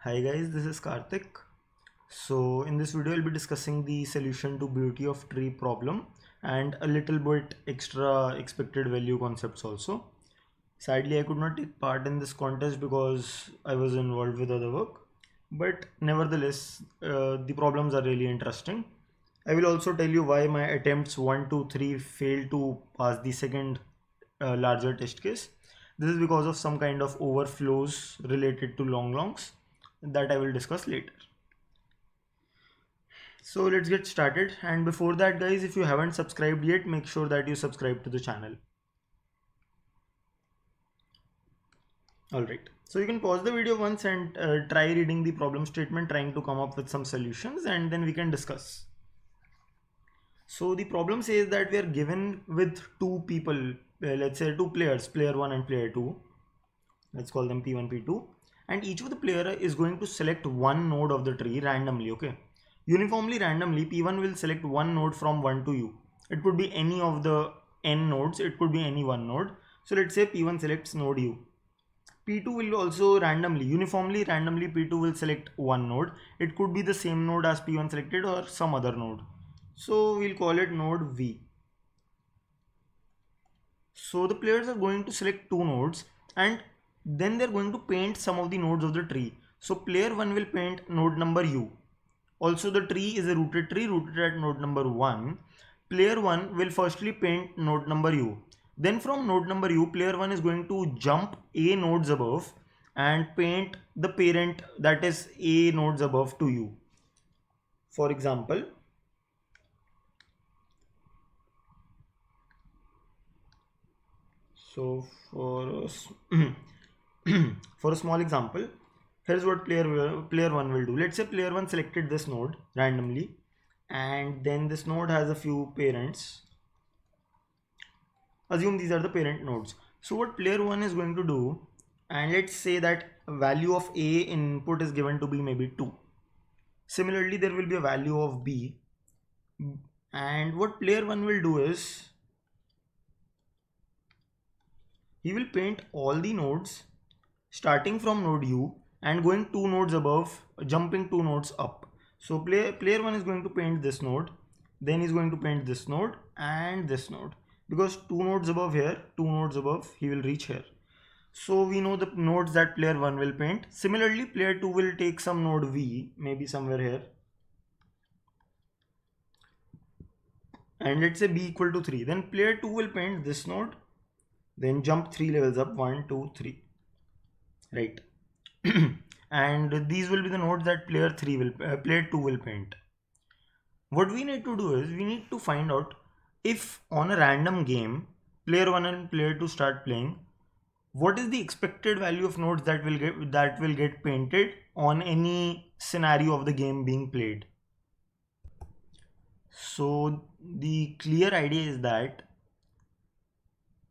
Hi guys, this is Karthik. So in this video I'll be discussing the solution to beauty of tree problem and a little bit extra expected value concepts also. Sadly I could not take part in this contest because I was involved with other work, but nevertheless the problems are really interesting. I will also tell you why my attempts 1, 2, 3 failed to pass the second larger test case. This is because of some kind of overflows related to long longs that I will discuss later. So let's get started, and before that guys, if you haven't subscribed yet, make sure that you subscribe to the channel. Alright, so you can pause the video once and try reading the problem statement, trying to come up with some solutions, and then we can discuss. So the problem says that we are given with two people, let's say two players, player 1 and player 2. Let's call them P1, P2, and each of the player is going to select one node of the tree randomly, okay? Uniformly randomly, P1 will select one node from 1 to U. It could be any of the n nodes, it could be any one node. So let's say P1 selects node U. P2 will also uniformly randomly, P2 will select one node. It could be the same node as P1 selected or some other node. So we'll call it node V. So the players are going to select two nodes and then they're going to paint some of the nodes of the tree. So player 1 will paint node number U. Also the tree is a rooted tree rooted at node number 1. Player 1 will firstly paint node number U. Then from node number U, player 1 is going to jump A nodes above and paint the parent, that is A nodes above, to U. For example, so for for a small example, here's what player 1 will do. Let's say player 1 selected this node randomly, and then this node has a few parents. Assume these are the parent nodes. So what player 1 is going to do, and let's say that value of A input is given to be maybe 2. Similarly, there will be a value of B, and what player 1 will do is he will paint all the nodes starting from node U and going two nodes above, jumping two nodes up. So player 1 is going to paint this node, then he's going to paint this node and this node, because two nodes above here, two nodes above, he will reach here. So we know the nodes that player 1 will paint. Similarly, player 2 will take some node V, maybe somewhere here, and let's say B equal to 3. Then player 2 will paint this node, then jump 3 levels up, 1, 2, 3, right? And these will be the nodes that player 2 will paint. What we need to do is we need to find out if on a random game player 1 and player 2 start playing, what is the expected value of nodes that will get painted on any scenario of the game being played. So the clear idea is that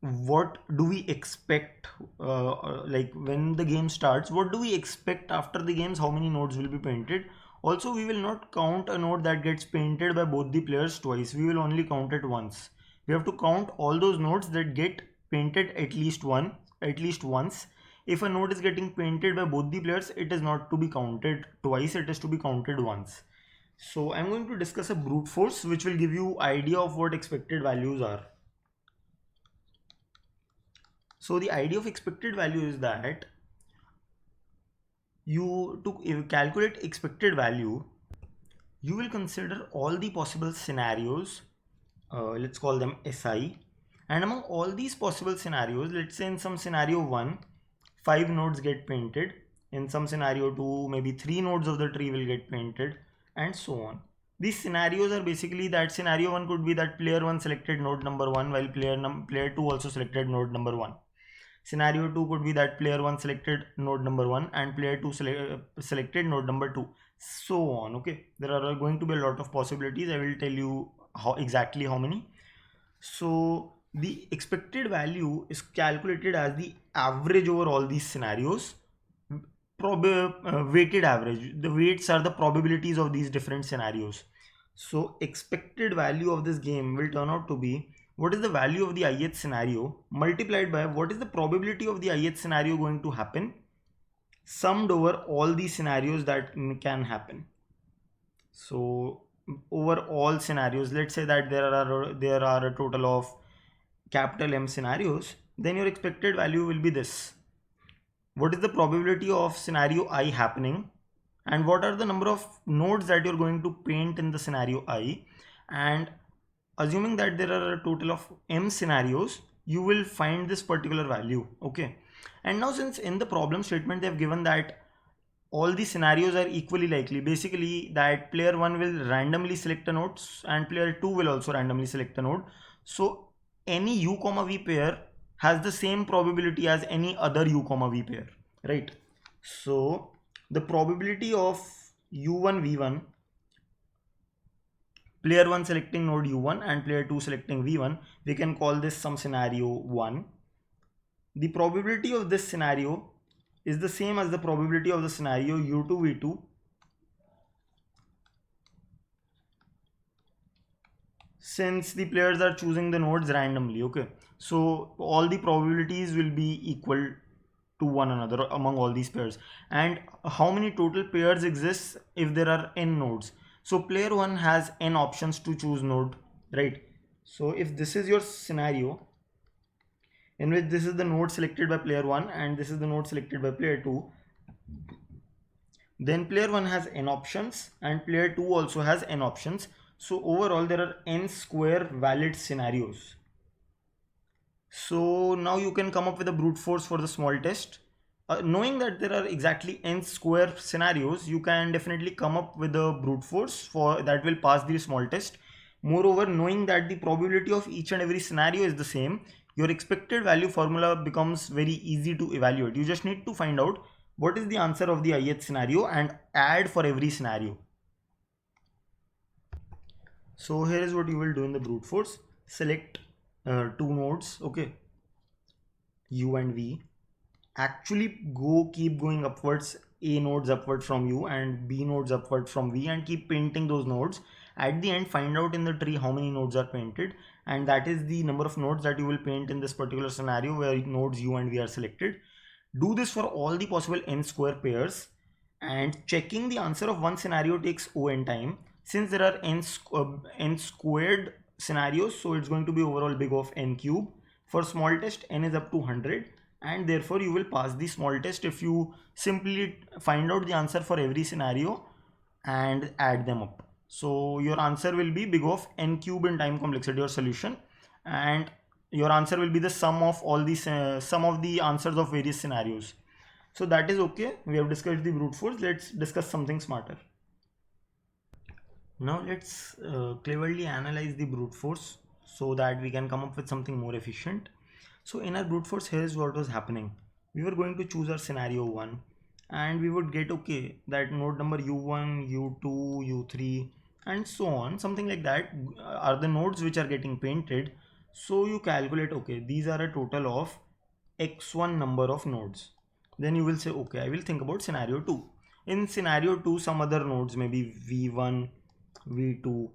what do we expect, like when the game starts, what do we expect after the games, how many nodes will be painted. Also, we will not count a node that gets painted by both the players twice. We will only count it once. We have to count all those nodes that get painted at least once. If a node is getting painted by both the players, it is not to be counted twice, it is to be counted once. So I'm going to discuss a brute force which will give you idea of what expected values are. So the idea of expected value is that to calculate expected value, you will consider all the possible scenarios, let's call them SI, and among all these possible scenarios, let's say in some scenario 1, 5 nodes get painted, in some scenario 2, maybe 3 nodes of the tree will get painted, and so on. These scenarios are basically that scenario 1 could be that player 1 selected node number 1 while player 2 also selected node number 1. Scenario 2 could be that player 1 selected node number 1 and player 2 selected node number 2, so on. Okay, there are going to be a lot of possibilities. I will tell you exactly how many. So the expected value is calculated as the average over all these scenarios, weighted average. The weights are the probabilities of these different scenarios. So expected value of this game will turn out to be what is the value of the ith scenario multiplied by what is the probability of the ith scenario going to happen. summed over all the scenarios that can happen. So over all scenarios, let's say that there are a total of capital M scenarios, then your expected value will be this. What is the probability of scenario I happening, and what are the number of nodes that you're going to paint in the scenario I, and assuming that there are a total of M scenarios, you will find this particular value. Okay, and now since in the problem statement they have given that all the scenarios are equally likely, basically that player 1 will randomly select a node and player 2 will also randomly select a node. So any u comma v pair has the same probability as any other u comma v pair, right? So the probability of u1 v1, player 1 selecting node u1 and player 2 selecting v1, we can call this some scenario 1. The probability of this scenario is the same as the probability of the scenario u2 v2 since the players are choosing the nodes randomly. Okay, so all the probabilities will be equal to one another among all these pairs. And how many total pairs exist if there are n nodes? So player 1 has n options to choose node, right? So if this is your scenario in which this is the node selected by player 1 and this is the node selected by player 2, then player 1 has n options and player 2 also has n options. So overall there are n square valid scenarios. So now you can come up with a brute force for the small test. Knowing that there are exactly n square scenarios, you can definitely come up with a brute force for that will pass the small test. Moreover, knowing that the probability of each and every scenario is the same, your expected value formula becomes very easy to evaluate. You just need to find out what is the answer of the ith scenario and add for every scenario. So here is what you will do in the brute force. Select two nodes, okay, u and v. Actually keep going upwards, a nodes upward from u and b nodes upward from v, and keep painting those nodes. At the end, find out in the tree how many nodes are painted, and that is the number of nodes that you will paint in this particular scenario where nodes u and v are selected. Do this for all the possible n square pairs, and checking the answer of one scenario takes O(n) time. Since there are n squared scenarios, so it's going to be overall big of n cube. For small test, n is up to 100, and therefore you will pass the small test if you simply find out the answer for every scenario and add them up. So your answer will be big of n cube in time complexity or solution, and your answer will be the sum of all these sum of the answers of various scenarios. So that is okay. We have discussed the brute force. Let's discuss something smarter. Now let's cleverly analyze the brute force so that we can come up with something more efficient. So in our brute force, here is what was happening. We were going to choose our scenario 1 and we would get, okay, that node number u1, u2, u3 and so on, something like that are the nodes which are getting painted. So you calculate, okay, these are a total of x1 number of nodes. Then you will say, okay, I will think about scenario 2. In scenario 2, some other nodes, maybe v1, v2,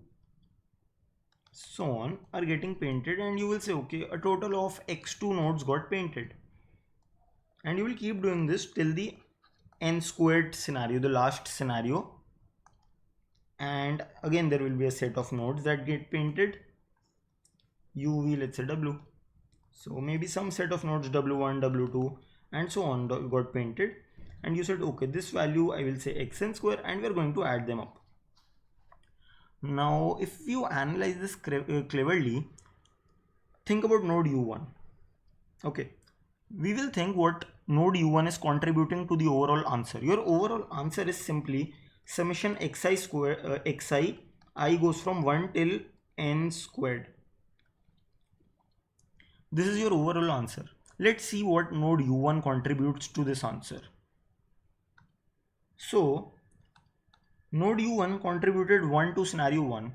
so on, are getting painted, and you will say, okay, a total of x2 nodes got painted, and you will keep doing this till the n squared scenario, the last scenario, and again there will be a set of nodes that get painted, uv, let's say w. So maybe some set of nodes w1, w2 and so on got painted, and you said, okay, this value I will say xn square, and we are going to add them up. Now if you analyze this cleverly, think about node u1. Okay, we will think what node u1 is contributing to the overall answer. Your overall answer is simply summation xi square xi I goes from 1 till n squared. This is your overall answer. Let's see what node u1 contributes to this answer. So node u1 contributed 1 to scenario 1,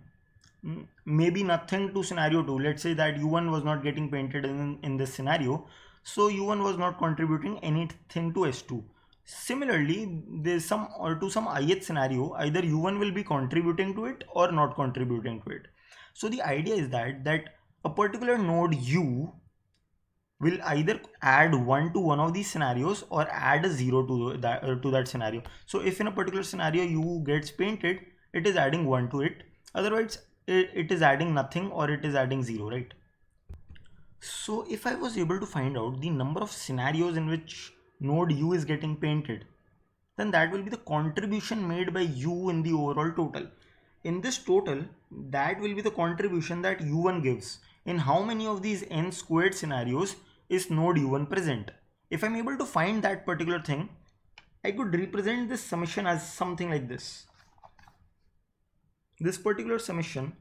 maybe nothing to scenario 2. Let's say that u1 was not getting painted in this scenario, so u1 was not contributing anything to s2. Similarly, there's some ith scenario, either u1 will be contributing to it or not contributing to it. So the idea is that a particular node u will either add 1 to one of these scenarios or add a 0 to that scenario. So if in a particular scenario u gets painted, it is adding 1 to it, otherwise it is adding nothing or it is adding 0, right? So if I was able to find out the number of scenarios in which node u is getting painted, then that will be the contribution made by u in the overall total. In this total, that will be the contribution that u1 gives. In how many of these n squared scenarios is node u1 present? If I'm able to find that particular thing, I could represent this summation as something like this. This particular summation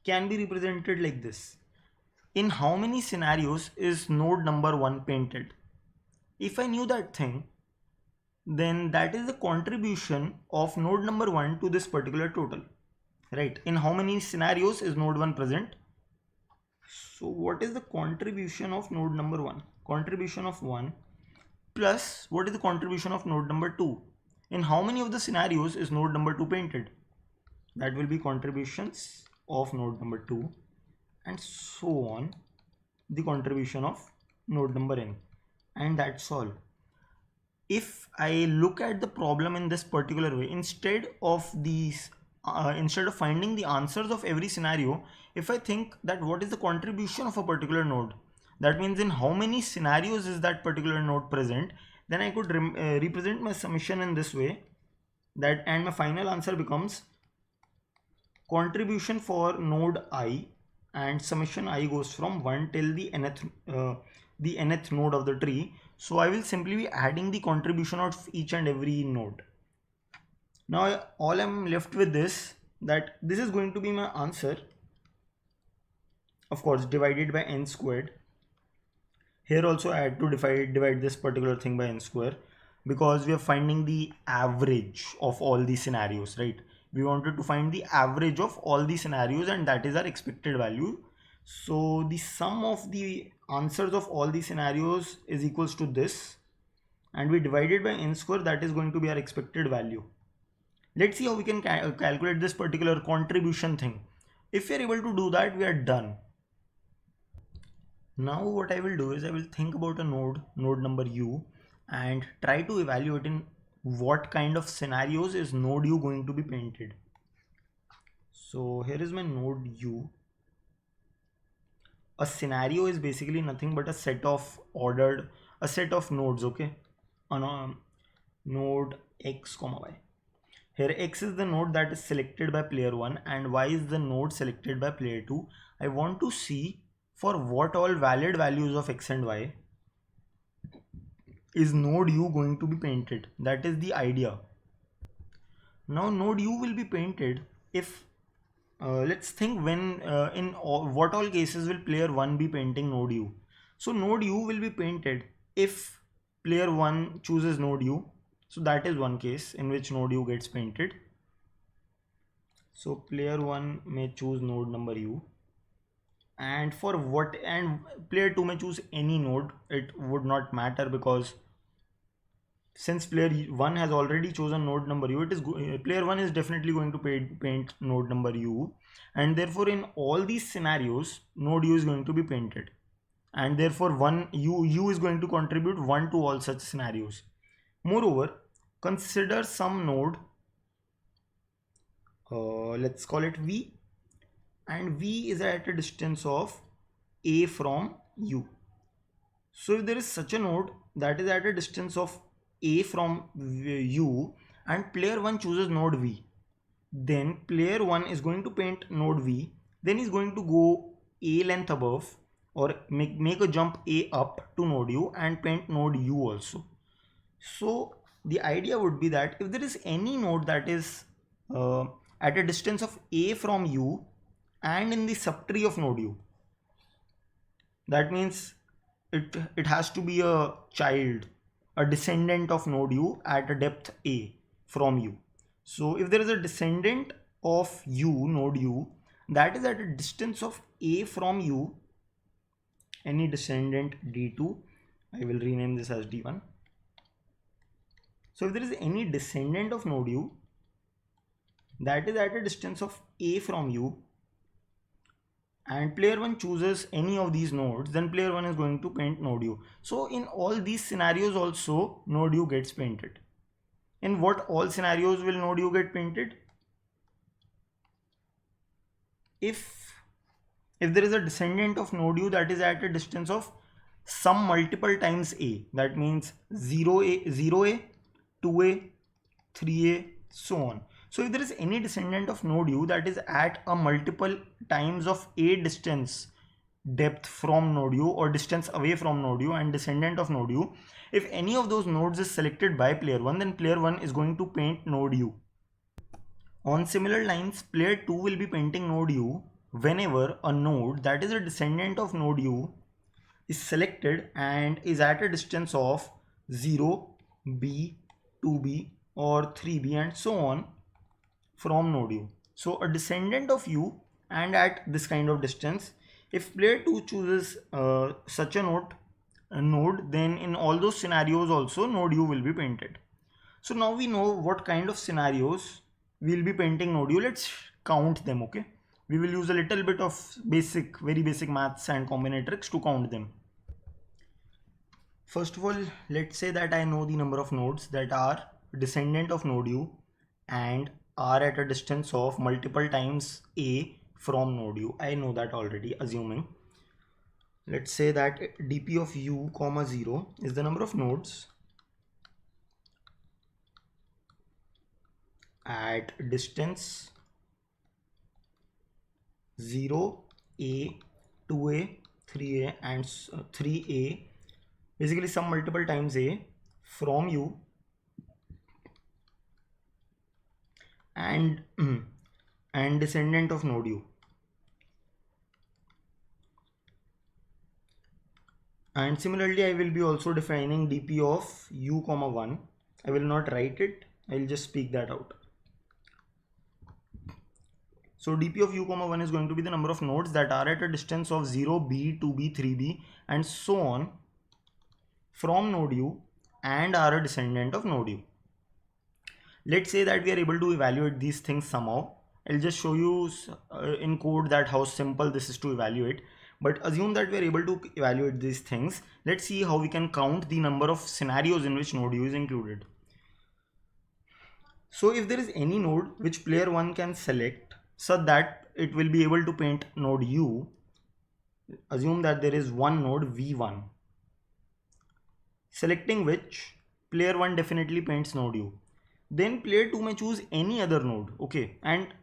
can be represented like this. In how many scenarios is node number 1 painted? If I knew that thing, then that is the contribution of node number 1 to this particular total, right? In how many scenarios is node 1 present? So what is the contribution of node number 1? Contribution of 1 plus what is the contribution of node number 2? In how many of the scenarios is node number 2 painted? That will be contributions of node number 2 and so on, the contribution of node number n, and that's all. If I look at the problem in this particular way, instead of finding the answers of every scenario, if I think that what is the contribution of a particular node, that means in how many scenarios is that particular node present, then I could represent my summation in this way, that and my final answer becomes contribution for node I, and summation I goes from 1 till the nth node of the tree. So I will simply be adding the contribution of each and every node. Now all I'm left with is that this is going to be my answer, of course divided by n squared. Here also I had to divide this particular thing by n square, because we are finding the average of all these scenarios, right? We wanted to find the average of all the scenarios, and that is our expected value. So the sum of the answers of all the scenarios is equals to this, and we divided by n square, that is going to be our expected value. Let's see how we can calculate this particular contribution thing. If we are able to do that, we are done. Now what I will do is I will think about a node number u, and try to evaluate in what kind of scenarios is node u going to be painted. So here is my node u. A scenario is basically nothing but a set of nodes, okay, on node x comma y. Here x is the node that is selected by player 1 and y is the node selected by player 2. I want to see for what all valid values of x and y is node u going to be painted. That is the idea. Now node u will be painted if let's think when what all cases will player 1 be painting node u. So node u will be painted if player 1 chooses node u. So that is one case in which node u gets painted. So player 1 may choose node number u, and player 2 may choose any node. It would not matter, because since player 1 has already chosen node number u, player 1 is definitely going to paint node number u, and therefore in all these scenarios node u is going to be painted, and therefore u is going to contribute 1 to all such scenarios. Moreover, consider some node, let's call it v, and v is at a distance of a from u. So if there is such a node that is at a distance of a from u and player 1 chooses node v, then player 1 is going to paint node v, then he's going to go a length above, or make a jump a up to node u and paint node u also. So the idea would be that if there is any node that is at a distance of a from u and in the subtree of node u, that means it has to be a child, a descendant of node u at a depth a from u. So if there is a descendant of u, node u, that is at a distance of a from u, any descendant d2, I will rename this as d1. So if there is any descendant of node u that is at a distance of a from u, and player 1 chooses any of these nodes, then player 1 is going to paint node u. So in all these scenarios also node u gets painted. In what all scenarios will node u get painted? If there is a descendant of node u that is at a distance of some multiple times a, that means 0a, 0a, 2a, 3a, so on. So if there is any descendant of node u that is at a multiple times of a distance depth from node u or distance away from node u and descendant of node u, if any of those nodes is selected by player 1, then player 1 is going to paint node u. On similar lines, player 2 will be painting node u whenever a node that is a descendant of node u is selected and is at a distance of 0, b, 2b or 3b and so on from node u. So a descendant of u and at this kind of distance, if player 2 chooses such a node, then in all those scenarios also node u will be painted. So now we know what kind of scenarios we'll be painting node u. Let's count them, okay? We will use a little bit of very basic maths and combinatorics to count them. First of all, let's say that I know the number of nodes that are descendant of node u and are at a distance of multiple times a from node u. I know that already, assuming. Let's say that dp of u comma 0 is the number of nodes at distance 0, a, 2a, 3a and 3a, basically some multiple times a from u and descendant of node u. And similarly, I will be also defining dp of u comma 1. I will not write it, I will just speak that out. So dp of u comma 1 is going to be the number of nodes that are at a distance of 0, b, 2b, 3b and so on from node u and are a descendant of node u. Let's say that we are able to evaluate these things somehow. I'll just show you in code that how simple this is to evaluate. But assume that we are able to evaluate these things. Let's see how we can count the number of scenarios in which node u is included. So if there is any node which player 1 can select so that it will be able to paint node u, assume that there is one node v1, selecting which player 1 definitely paints node u. Then player 2 may choose any other node, okay, and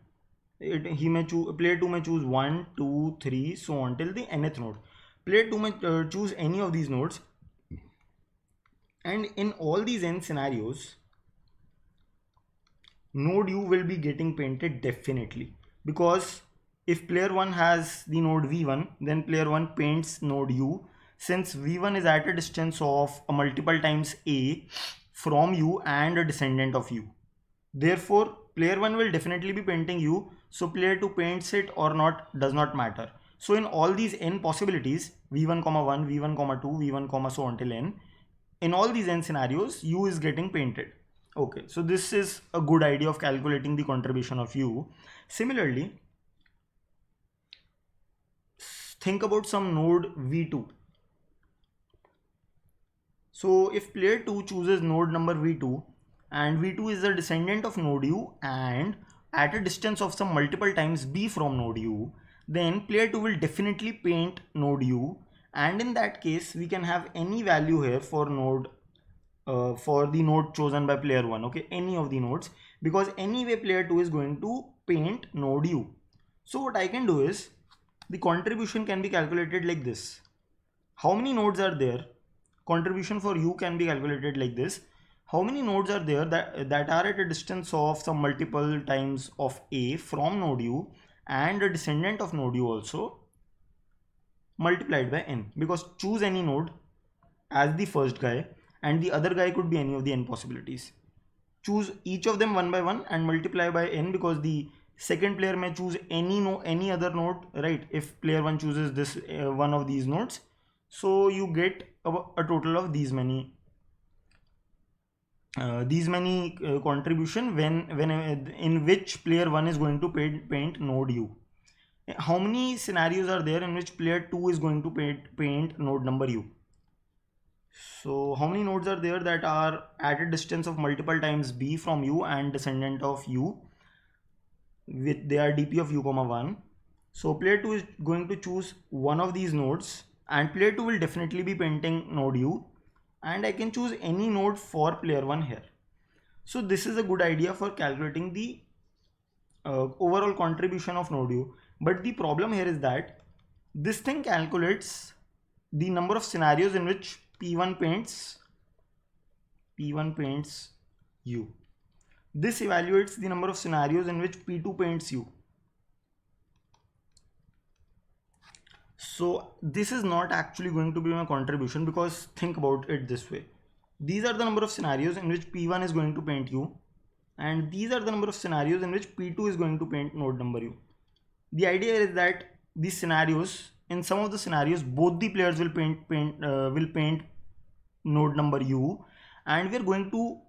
player 2 may choose 1, 2, 3, so on till the nth node. Player 2 may choose any of these nodes, and in all these n scenarios, node u will be getting painted definitely, because if player 1 has the node v1, then player 1 paints node u, since v1 is at a distance of a multiple times a from u and a descendant of u. Therefore, player 1 will definitely be painting u, so player 2 paints it or not does not matter. So in all these n possibilities, v1 comma 1, v1 comma 2, v1 comma so on till n, in all these n scenarios, u is getting painted. Okay, so this is a good idea of calculating the contribution of u. Similarly, think about some node v2. So if player 2 chooses node number v2 and v2 is the descendant of node u and at a distance of some multiple times b from node u, then player 2 will definitely paint node u, and in that case we can have any value here for the node chosen by player 1, okay, any of the nodes, because anyway player 2 is going to paint node u. So what I can do is, the contribution can be calculated like this. How many nodes are there? Contribution for u can be calculated like this. How many nodes are there that are at a distance of some multiple times of a from node u and a descendant of node u also, multiplied by n, because choose any node as the first guy and the other guy could be any of the n possibilities. Choose each of them one by one and multiply by n, because the second player may choose any other node, right? If player 1 chooses this one of these nodes, so you get a total of these many contribution when in which player 1 is going to paint node u. How many scenarios are there in which player 2 is going to paint node number u? So how many nodes are there that are at a distance of multiple times b from u and descendant of u with their dp of u comma 1? So player 2 is going to choose one of these nodes and player 2 will definitely be painting node u, and I can choose any node for player 1 here. So this is a good idea for calculating the overall contribution of node u. But the problem here is that this thing calculates the number of scenarios in which P1 paints u. This evaluates the number of scenarios in which P2 paints u. So this is not actually going to be my contribution, because think about it this way. These are the number of scenarios in which P1 is going to paint u, and these are the number of scenarios in which P2 is going to paint node number u. The idea is that these scenarios, in some of the scenarios, both the players will paint node number u, and we are going to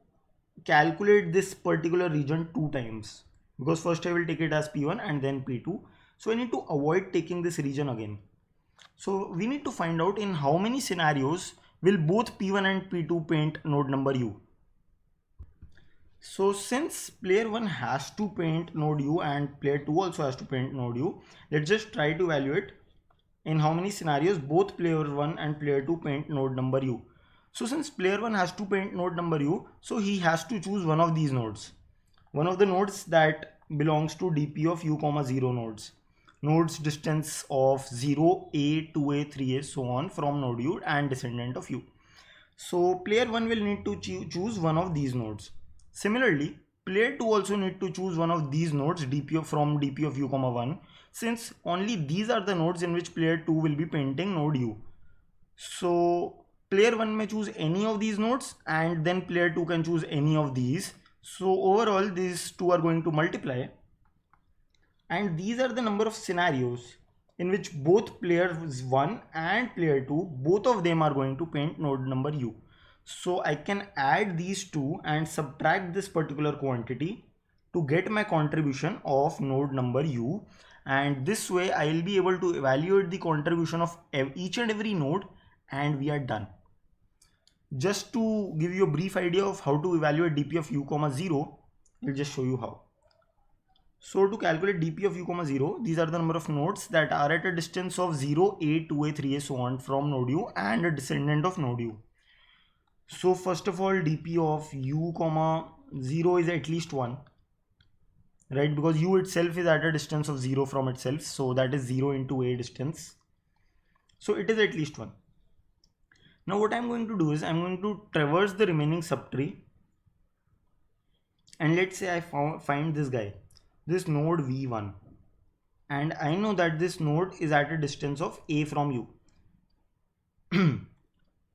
calculate this particular region 2 times, because first I will take it as P1 and then P2. So I need to avoid taking this region again. So we need to find out in how many scenarios will both P1 and P2 paint node number u. So since player 1 has to paint node u and player 2 also has to paint node u, let's just try to evaluate in how many scenarios both player 1 and player 2 paint node number u. So since player 1 has to paint node number u, so he has to choose one of these nodes. One of the nodes that belongs to dp of u comma 0 nodes. Nodes distance of 0, a, 2a, 3a, so on from node u and descendant of u. So player 1 will need to choose one of these nodes. Similarly, player 2 also need to choose one of these nodes from dp of u comma 1, since only these are the nodes in which player 2 will be painting node u. So player 1 may choose any of these nodes and then player 2 can choose any of these. So overall these two are going to multiply, and these are the number of scenarios in which both player 1 and player 2, both of them are going to paint node number u. So I can add these two and subtract this particular quantity to get my contribution of node number u, and this way I will be able to evaluate the contribution of each and every node, and we are done. Just to give you a brief idea of how to evaluate dp of u comma 0, I'll just show you how. So to calculate dp of u comma 0, these are the number of nodes that are at a distance of 0, a, 2a, 3a, so on from node u and a descendant of node u. So first of all, dp of u comma 0 is at least 1, right? Because u itself is at a distance of 0 from itself, so that is 0 into a distance. So it is at least 1. Now what I'm going to do is I'm going to traverse the remaining subtree, and let's say I find this guy, this node v1, and I know that this node is at a distance of a from u.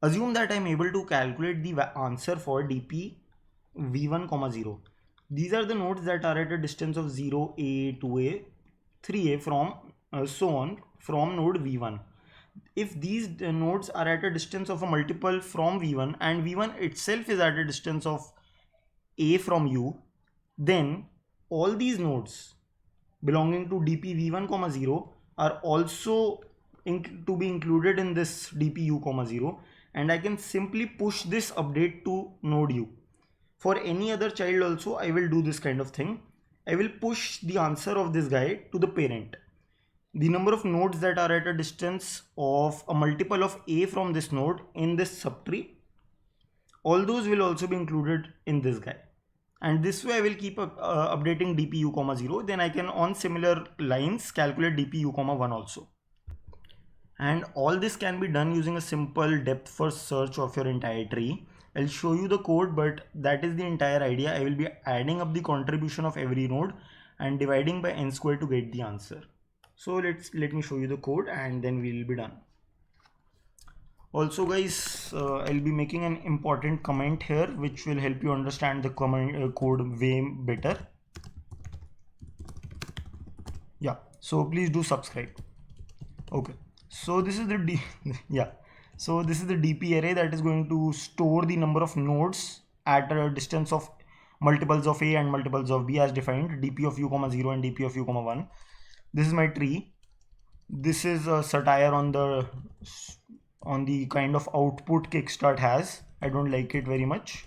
Assume that I'm able to calculate the answer for dp v1 comma 0. These are the nodes that are at a distance of 0, a, 2a, 3a from so on from node v1. If these nodes are at a distance of a multiple from v1 and v1 itself is at a distance of a from u, then all these nodes belonging to dp v1 comma 0 are also to be included in this dp u comma 0, and I can simply push this update to node u. For any other child also I will do this kind of thing. I will push the answer of this guy to the parent. The number of nodes that are at a distance of a multiple of a from this node in this subtree, all those will also be included in this guy. And this way I will keep updating dp u comma 0. Then I can on similar lines calculate dp u comma 1 also. And all this can be done using a simple depth first search of your entire tree. I'll show you the code, but that is the entire idea. I will be adding up the contribution of every node and dividing by n square to get the answer. So let me show you the code and then we will be done. Also guys, I'll be making an important comment here which will help you understand the code way better. Yeah, so please do subscribe. Okay, so this is the so this is the dp array that is going to store the number of nodes at a distance of multiples of a and multiples of b as defined, dp of u comma 0 and dp of u comma 1. This is my tree. This is a satire on the kind of output Kickstart has. I don't like it very much.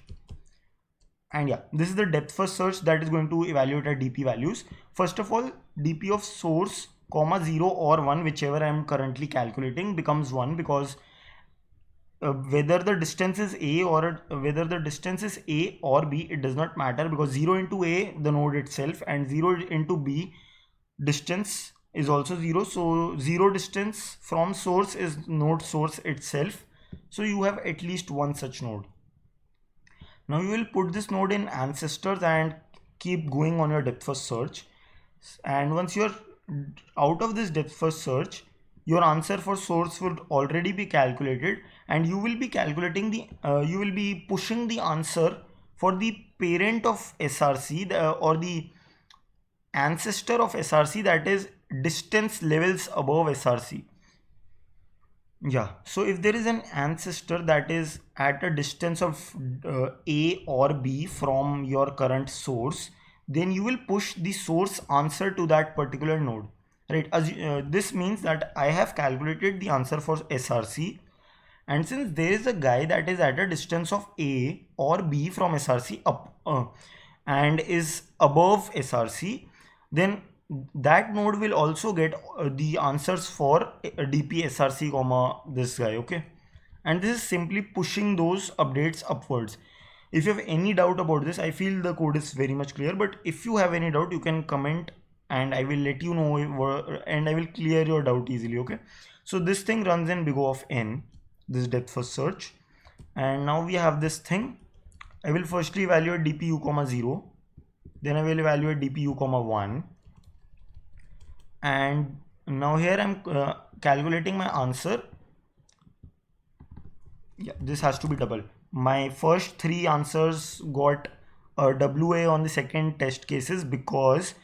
And yeah, this is the depth first search that is going to evaluate our DP values. First of all, DP of source comma 0 or 1, whichever I am currently calculating, becomes 1, because whether the distance is a or whether the distance is a or b, it does not matter, because 0 into a, the node itself, and 0 into b, distance is also 0. So 0 distance from source is node source itself. So you have at least one such node. Now you will put this node in ancestors and keep going on your depth first search. And once you're out of this depth first search, your answer for source would already be calculated, and you will be calculating you will be pushing the answer for the parent of SRC, or the ancestor of SRC, that is distance levels above SRC. Yeah, so if there is an ancestor that is at a distance of A or B from your current source, then you will push the source answer to that particular node, right? This means that I have calculated the answer for SRC, and since there is a guy that is at a distance of A or B from SRC and is above SRC, then that node will also get the answers for DP SRC comma this guy, okay? And this is simply pushing those updates upwards. If you have any doubt about this, I feel the code is very much clear, but if you have any doubt, you can comment and I will let you know, and I will clear your doubt easily, okay? So this thing runs in big O of n, this depth first search, and now we have this thing. I will firstly evaluate DPU comma 0, then I will evaluate DPU comma 1, and now here I'm calculating my answer. Yeah, this has to be double. My first three answers got a WA on the second test cases, because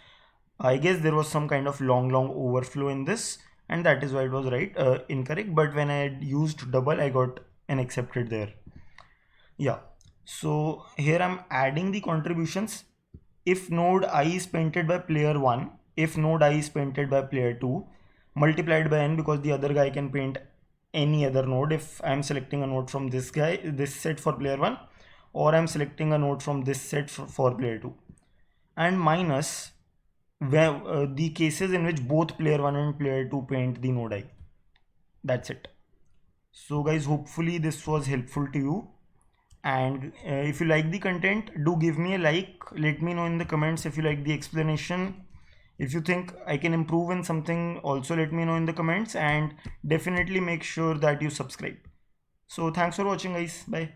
I guess there was some kind of long overflow in this, and that is why it was incorrect. But when I used double, I got an accepted there. Yeah, so here I'm adding the contributions. If node I is painted by player 1, if node I is painted by player 2, multiplied by n, because the other guy can paint any other node. If I'm selecting a node from this set for player 1, or I'm selecting a node from this set for player 2, and minus the cases in which both player 1 and player 2 paint the node I. That's it. So guys, hopefully this was helpful to you, and if you like the content, do give me a like. Let me know in the comments if you like the explanation. If you think I can improve in something, also let me know in the comments, and definitely make sure that you subscribe. So thanks for watching guys. Bye.